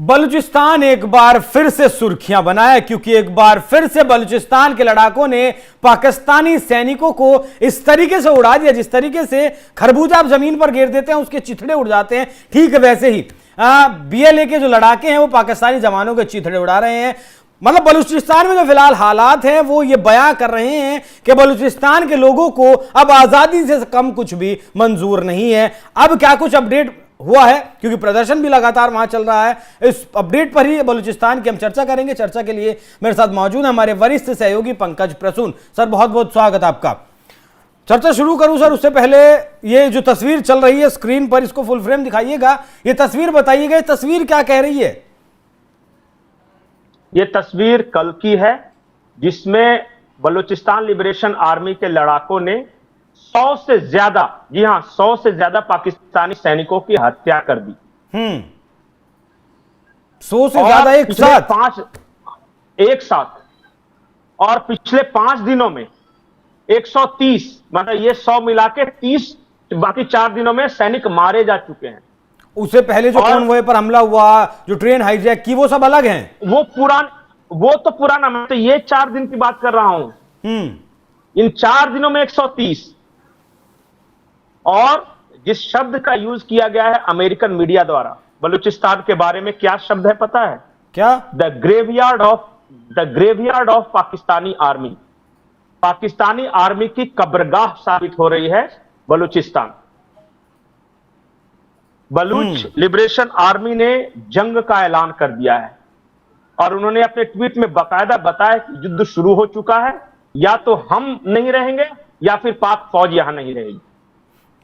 बलूचिस्तान एक बार फिर से सुर्खियां बनाया, क्योंकि एक बार फिर से बलूचिस्तान के लड़ाकों ने पाकिस्तानी सैनिकों को इस तरीके से उड़ा दिया जिस तरीके से खरबूजा आप जमीन पर गिर देते हैं उसके चिथड़े उड़ जाते हैं, ठीक वैसे ही बीएलए के जो लड़ाके हैं वो पाकिस्तानी जवानों के चिथड़े उड़ा रहे हैं। मतलब बलूचिस्तान में जो फिलहाल हालात हैं वो ये बयां कर रहे हैं कि बलूचिस्तान के लोगों को अब आजादी से कम कुछ भी मंजूर नहीं है। अब क्या कुछ अपडेट हुआ है, क्योंकि प्रदर्शन भी लगातार वहां चल रहा है, इस अपडेट पर ही बलूचिस्तान की हम चर्चा करेंगे। चर्चा के लिए मेरे साथ मौजूद है हमारे वरिष्ठ सहयोगी पंकज प्रसून। सर बहुत बहुत स्वागत आपका। चर्चा शुरू करूं सर, उससे पहले ये जो तस्वीर चल रही है स्क्रीन पर, इसको फुल फ्रेम दिखाइएगा। ये तस्वीर बताइएगा, ये तस्वीर क्या कह रही है? ये तस्वीर कल की है जिसमें बलूचिस्तान लिबरेशन आर्मी के लड़ाकों ने 100 से ज्यादा, जी हां 100 से ज्यादा पाकिस्तानी सैनिकों की हत्या कर दी। 100 से ज्यादा एक साथ और पिछले 5 दिनों में 130, मतलब ये 100 मिला के 30, बाकी 4 दिनों में सैनिक मारे जा चुके हैं। उससे पहले जो कॉन्वॉय पर हमला हुआ, जो ट्रेन हाईजैक की, वो सब अलग हैं। वो तो पुराना, मैं तो ये 4 दिन की बात कर रहा हूं। इन 4 दिनों में 130। और जिस शब्द का यूज किया गया है अमेरिकन मीडिया द्वारा बलूचिस्तान के बारे में, क्या शब्द है पता है? क्या? The graveyard of Pakistani army. Pakistani army की कब्रगाह साबित हो रही है बलूचिस्तान। बलूच लिबरेशन आर्मी ने जंग का ऐलान कर दिया है और उन्होंने अपने ट्वीट में बाकायदा बताया कि युद्ध शुरू हो चुका है, या तो हम नहीं रहेंगे या फिर पाक फौज यहां नहीं रहेगी।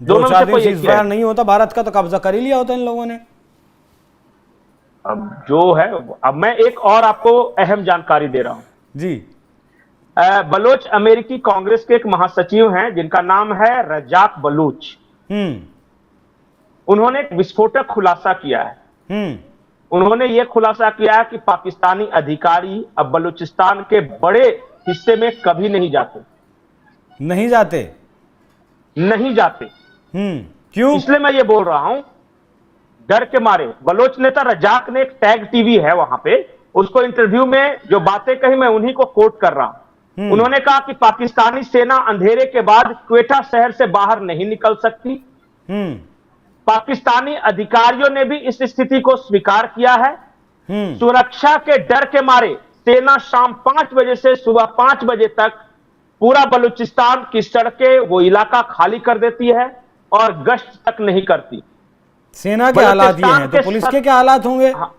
दोनों में से कोई सीज़फायर नहीं होता, भारत का तो कब्जा कर ही लिया होता इन लोगों ने। अब जो है, अब मैं एक और आपको अहम जानकारी दे रहा हूं जी। बलोच अमेरिकी कांग्रेस के एक महासचिव हैं जिनका नाम है रजाक बलूच। उन्होंने एक विस्फोटक खुलासा किया है। उन्होंने यह खुलासा किया है कि पाकिस्तानी अधिकारी अब बलूचिस्तान के बड़े हिस्से में कभी नहीं जाते। नहीं जाते। क्यों? इसलिए मैं ये बोल रहा हूं, डर के मारे। बलोच नेता रजाक ने एक टैग टीवी है वहां पे, उसको इंटरव्यू में जो बातें कही मैं उन्हीं को कोट कर रहा हूं। उन्होंने कहा कि पाकिस्तानी सेना अंधेरे के बाद क्वेटा शहर से बाहर नहीं निकल सकती। पाकिस्तानी अधिकारियों ने भी इस स्थिति को स्वीकार किया है। सुरक्षा के डर के मारे सेना शाम 5 बजे से सुबह 5 बजे तक पूरा बलूचिस्तान की सड़कें, वो इलाका खाली कर देती है और गश्त तक नहीं करती। सेना के हालात ये हैं, तो पुलिस के क्या हालात होंगे? हाँ,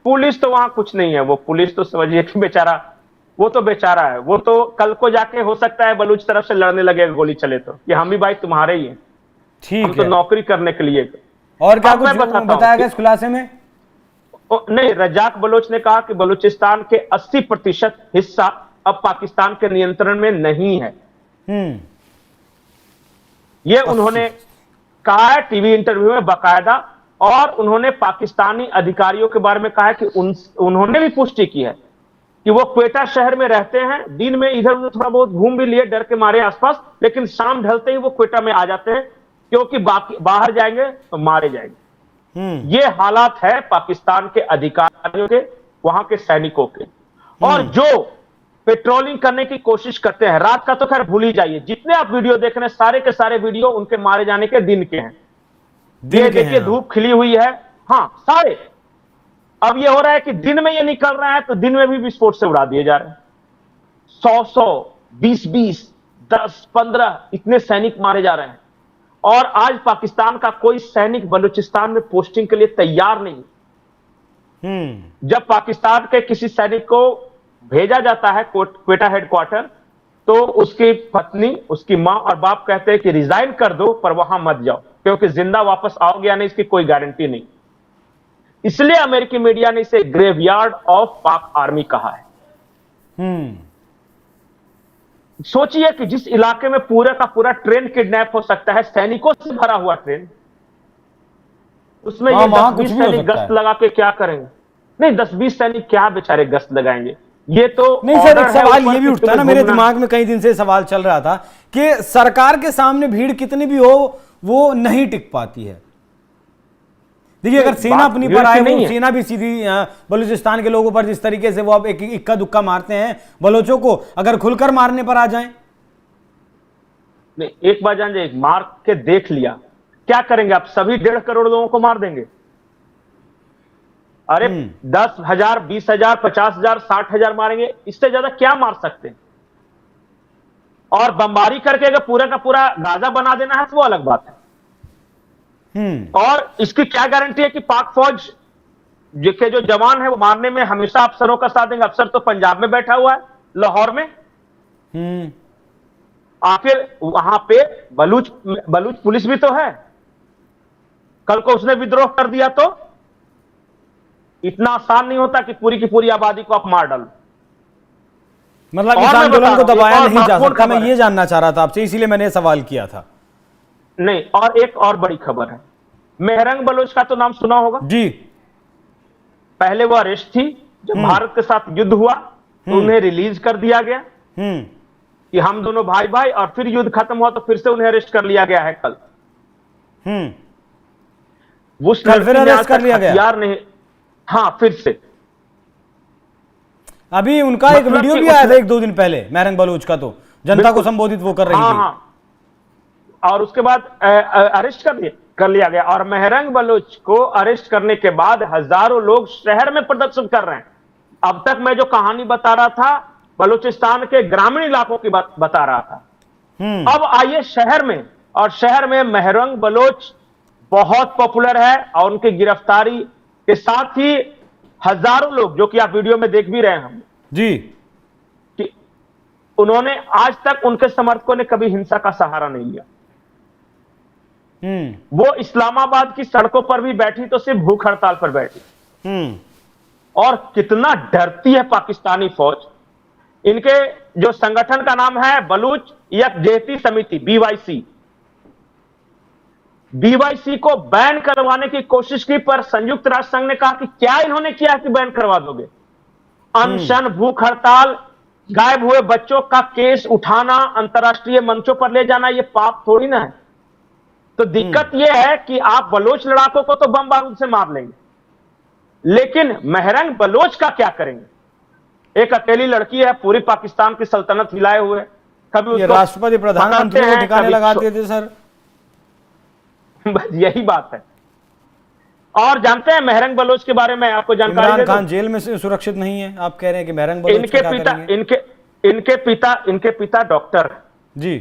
पुलिस तो वहां कुछ नहीं है। वो पुलिस तो समझिए कि बेचारा, वो तो बेचारा है। वो तो कल को जाके हो सकता है बलूच तरफ से लड़ने लगे, गोली चले तो कि हम भी भाई तुम्हारे ही हैं, हम तो नौकरी करने के लिए। और क्या कुछ बताया गया इस खुलासे में? नहीं, रजाक बलोच ने कहा कि बलूचिस्तान के 80% हिस्सा अब पाकिस्तान के नियंत्रण में नहीं है। ये उन्होंने कहा है टीवी इंटरव्यू में बाकायदा। और उन्होंने पाकिस्तानी अधिकारियों के बारे में कहा है कि उन्होंने भी पुष्टि की है कि वो क्वेटा शहर में रहते हैं। दिन में इधर उधर थोड़ा बहुत घूम भी लिए डर के मारे आसपास, लेकिन शाम ढलते ही वो क्वेटा में आ जाते हैं, क्योंकि बाहर जाएंगे तो मारे जाएंगे। ये हालात है पाकिस्तान के अधिकारियों के, वहां के सैनिकों के। और जो पेट्रोलिंग करने की कोशिश करते हैं, रात का तो खैर भूल ही जाइए, जितने आप वीडियो देख रहे हैं सारे के सारे वीडियो उनके मारे जाने के दिन के हैं। ये देखिए धूप खिली हुई है, हाँ सारे। अब ये हो रहा है कि दिन में ये निकल रहा है तो दिन में भी विस्फोट से उड़ा दिए जा रहे हैं। 100-100, 20-20, 10-15 इतने सैनिक मारे जा रहे हैं। और आज पाकिस्तान का कोई सैनिक बलूचिस्तान में पोस्टिंग के लिए तैयार नहीं। जब पाकिस्तान के किसी सैनिक को भेजा जाता है क्वेटा हेडक्वार्टर, तो उसकी पत्नी, उसकी मां और बाप कहते हैं कि रिजाइन कर दो पर वहां मत जाओ, क्योंकि जिंदा वापस आओगे या नहीं इसकी कोई गारंटी नहीं। इसलिए अमेरिकी मीडिया ने इसे ग्रेवयार्ड ऑफ पाक आर्मी कहा है। सोचिए कि जिस इलाके में पूरा का पूरा ट्रेन किडनैप हो सकता है, सैनिकों से भरा हुआ ट्रेन, उसमें ये 10-20 सैनिक गश्त लगा के क्या करेंगे? नहीं, 10-20 सैनिक क्या बेचारे गश्त लगाएंगे? ये तो नहीं सर, एक सवाल ये भी उठता है ना मेरे दिमाग में, कई दिन से सवाल चल रहा था कि सरकार के सामने भीड़ कितनी भी हो वो नहीं टिक पाती है। देखिए, अगर सेना बात अपनी भीड़ पर की आए, नहीं वो है। सेना भी सीधी बलूचिस्तान के लोगों पर जिस तरीके से वो अब एक इक्का दुक्का मारते हैं बलोचों को, अगर खुलकर मारने पर आ जाएं। नहीं, एक बार जान जाए, मार के देख लिया, क्या करेंगे आप? सभी 1.5 करोड़ लोगों को मार देंगे? अरे 10,000, 20,000, 50,000, 60,000 मारेंगे, इससे ज्यादा क्या मार सकते हैं? और बमबारी करके अगर पूरा का पूरा गाजा बना देना है तो वो अलग बात है। और इसकी क्या गारंटी है कि पाक फौज के जो जवान है वो मारने में हमेशा अफसरों का साथ देंगे? अफसर तो पंजाब में बैठा हुआ है, लाहौर में। आखिर वहां पे बलूच पुलिस भी तो है। कल को उसने विद्रोह कर दिया तो इतना आसान नहीं होता कि पूरी की पूरी आबादी को आप मार डालो। मतलब इस और मैं आंदोलन बता को रहा हूं, दबाया एक और नहीं जा महत्वपूर्ण सकता, मैं खबर है। ये जानना चाह रहा था आपसे, इसीलिए मैंने सवाल किया था। नहीं, और एक और बड़ी खबर है। मेहरंग बलोच का तो नाम सुना होगा जी। पहले वो अरेस्ट थी, जब भारत के साथ युद्ध हुआ तो उन्हें रिलीज कर दिया गया कि हम दोनों भाई भाई, और फिर युद्ध खत्म हुआ तो फिर से उन्हें अरेस्ट कर लिया गया है कल। उस कल फिर लड़की ने अरेस्ट आज कर तक लिया गया? हथियार नहीं। हाँ, फिर से। अभी उनका एक मतलब वीडियो कि भी आया था 1-2 दिन पहले, मेहरंग बलूच का, तो जनता को संबोधित वो कर रही हाँ थी। हाँ, और उसके बाद अरेस्ट कर लिया गया। और मेहरंग बलोच को अरेस्ट करने के बाद हजारों लोग शहर में प्रदर्शन कर रहे हैं। अब तक मैं जो कहानी बता रहा था बलूचिस्तान के ग्रामीण इलाकों की बात बता रहा था। अब आइए शहर में, और शहर में मेहरंग बलोच बहुत पॉपुलर है, और उनकी गिरफ्तारी के साथ ही हजारों लोग, जो कि आप वीडियो में देख भी रहे हैं हम जी, कि उन्होंने आज तक, उनके समर्थकों ने कभी हिंसा का सहारा नहीं लिया। वो इस्लामाबाद की सड़कों पर भी बैठी तो सिर्फ भूख हड़ताल पर बैठी। और कितना डरती है पाकिस्तानी फौज। इनके जो संगठन का नाम है बलूच यकजहती समिति, बीवाईसी को बैन करवाने की कोशिश की, पर संयुक्त राष्ट्र संघ ने कहा कि क्या इन्होंने किया कि बैन करवा दोगे? अनशन, भूख हड़ताल, गायब हुए बच्चों का केस उठाना, अंतर्राष्ट्रीय मंचों पर ले जाना, यह पाप थोड़ी ना है। तो दिक्कत यह है कि आप बलोच लड़ाकों को तो बम बारूद से मार लेंगे, लेकिन मेहरंग बलोच का क्या करेंगे? एक अकेली लड़की है, पूरी पाकिस्तान की सल्तनत हिलाए हुए। कभी ये राष्ट्रपति प्रधानमंत्री को ठिकाने लगाते थे सर। बस यही बात है। और जानते हैं मेहरंग बलोच के बारे में आपको जानकारी? इमरान खान जेल में से सुरक्षित नहीं है, आप कह रहे हैं कि मेहरंग बलोच इनके क्या पिता करेंगे? इनके पिता डॉक्टर जी।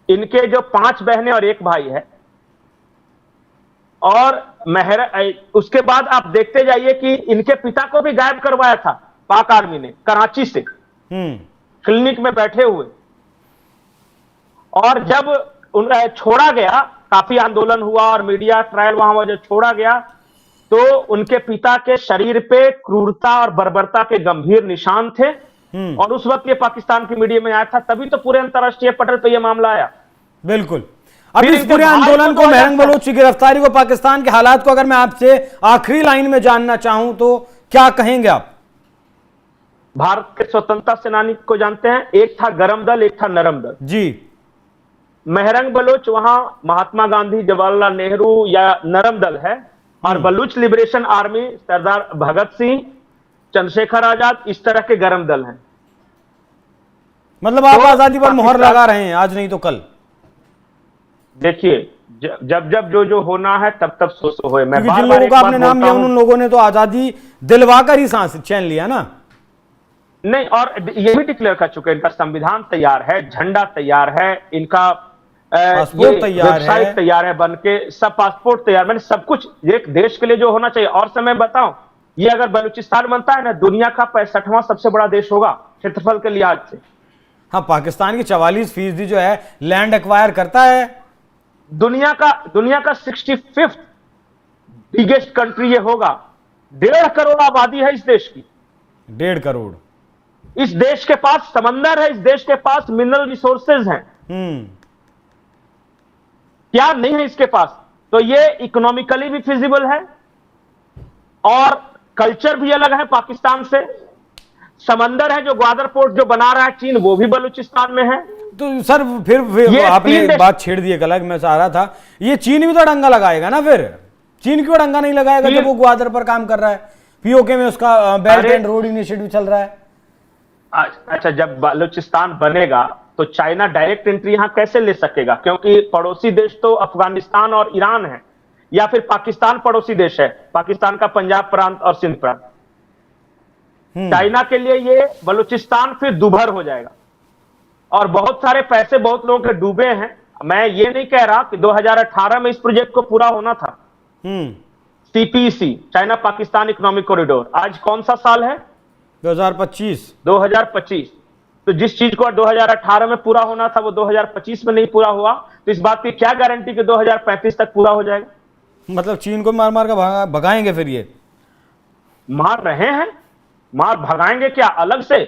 इनके जो 5 बहनें और 1 भाई है। और उसके बाद आप देखते जाइए कि इनके पिता को भी गायब करवाया था पाक आर्मी ने, कराची से, क्लिनिक में बैठे हुए। और जब उन्हें छोड़ा गया, काफी आंदोलन हुआ और मीडिया ट्रायल वहां जब छोड़ा गया, तो उनके पिता के शरीर पे क्रूरता और बर्बरता के गंभीर निशान थे। और उस वक्त ये पाकिस्तान की मीडिया में आया था, तभी तो पूरे अंतर्राष्ट्रीय पटल पे ये मामला आया। बिल्कुल। अब इस पूरे आंदोलन को, मेहरंग बलोच की गिरफ्तारी को, पाकिस्तान के हालात को अगर मैं आपसे आखिरी लाइन में जानना चाहूं तो क्या कहेंगे आप? भारत के स्वतंत्रता सेनानी को जानते हैं, एक था गरम दल, एक था नरम दल। जी। मेहरंग बलोच वहां महात्मा गांधी, जवाहरलाल नेहरू या नरम दल है, और बलूच लिबरेशन आर्मी सरदार भगत सिंह, चंद्रशेखर आजाद, इस तरह के गरम दल हैं। मतलब आप आजादी पर मुहर लगा रहे हैं, आज नहीं तो कल। देखिए, जब जो होना है तब तब सो होए। मैं जिन लोगों का आपने नाम लिया उन लोगों ने तो आजादी दिलवाकर ही सांस चैन लिया ना। नहीं, और ये भी डिक्लेयर कर चुके हैं, इनका संविधान तैयार है, झंडा तैयार है, इनका पासपोर्ट तैयार है, वेबसाइट तैयार है बनके, सब पासपोर्ट तैयार, मैंने सब कुछ एक देश के लिए जो होना चाहिए। और समय बताऊं, ये अगर बलूचिस्तान बनता है ना, दुनिया का 65वां सबसे बड़ा देश होगा क्षेत्रफल के लिहाज से। हाँ, पाकिस्तान की 44% जो है लैंड एक्वायर करता है। दुनिया का 65th बिगेस्ट कंट्री ये होगा। 1.5 करोड़ आबादी है इस देश की। 1.5 करोड़। इस देश के पास समंदर है, इस देश के पास मिनरल रिसोर्सेज हैं। क्या नहीं है इसके पास? तो ये इकोनॉमिकली भी फिजिबल है, और कल्चर भी अलग है पाकिस्तान से। समंदर है, जो ग्वादर पोर्ट जो बना रहा है चीन, वो भी बलूचिस्तान में है। तो सर फिर आपने बात छेड़ दी एक अलग, मैं चाह रहा था ये चीन भी तो डंगा लगाएगा ना फिर चीन क्यों डंगा नहीं लगाएगा जब वो ग्वादर पर काम कर रहा है? पीओके में उसका बेल्ट एंड रोड इनिशिएटिव चल रहा है। अच्छा, जब बलूचिस्तान बनेगा तो चाइना डायरेक्ट एंट्री यहां कैसे ले सकेगा? क्योंकि पड़ोसी देश तो अफगानिस्तान और ईरान है, या फिर पाकिस्तान पड़ोसी देश है, पाकिस्तान का पंजाब प्रांत और सिंध प्रांत। चाइना के लिए ये बलूचिस्तान फिर दुभर हो जाएगा, और बहुत सारे पैसे बहुत लोगों के डूबे हैं। मैं ये नहीं कह रहा कि 2018 में इस प्रोजेक्ट को पूरा होना था। CPC, China Pakistan economic corridor, आज कौन सा साल है? 2025। 2025। तो जिस चीज को 2018 में पूरा होना था वो 2025 में नहीं पूरा हुआ, तो इस बात की क्या गारंटी कि 2035 तक पूरा हो जाएगा? मतलब चीन को मार मार कर भगाएंगे फिर ये? मार रहे हैं, मार भगाएंगे क्या अलग से?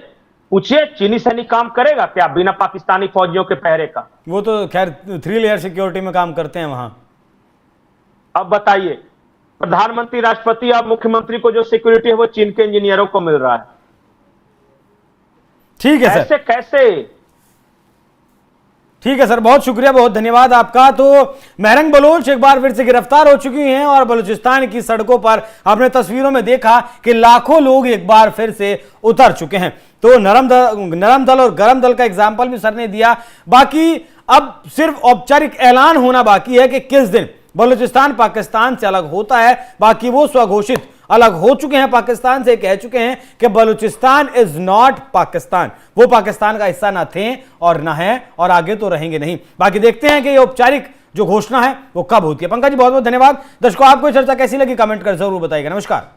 पूछिए, चीनी सैनिक काम करेगा क्या बिना पाकिस्तानी फौजियों के पहरे का? वो तो खैर 3 लेयर सिक्योरिटी में काम करते हैं वहां। अब बताइए, प्रधानमंत्री, राष्ट्रपति और मुख्यमंत्री को जो सिक्योरिटी है वो चीन के इंजीनियरों को मिल रहा है। ठीक है सर, कैसे? ठीक है सर, बहुत शुक्रिया, बहुत धन्यवाद आपका। तो मेहरंग बलोच एक बार फिर से गिरफ्तार हो चुकी हैं और बलूचिस्तान की सड़कों पर आपने तस्वीरों में देखा कि लाखों लोग एक बार फिर से उतर चुके हैं। तो नरम दल और गरम दल का एग्जाम्पल भी सर ने दिया। बाकी अब सिर्फ औपचारिक ऐलान होना बाकी है कि किस दिन बलूचिस्तान पाकिस्तान से अलग होता है। बाकी वो स्वघोषित अलग हो चुके हैं पाकिस्तान से, कह चुके हैं कि बलूचिस्तान इज नॉट पाकिस्तान, वो पाकिस्तान का हिस्सा ना थे और ना है और आगे तो रहेंगे नहीं। बाकी देखते हैं कि ये औपचारिक जो घोषणा है वो कब होती है। पंकज जी बहुत बहुत धन्यवाद। दर्शकों, आपको चर्चा कैसी लगी कमेंट कर जरूर बताइएगा। नमस्कार।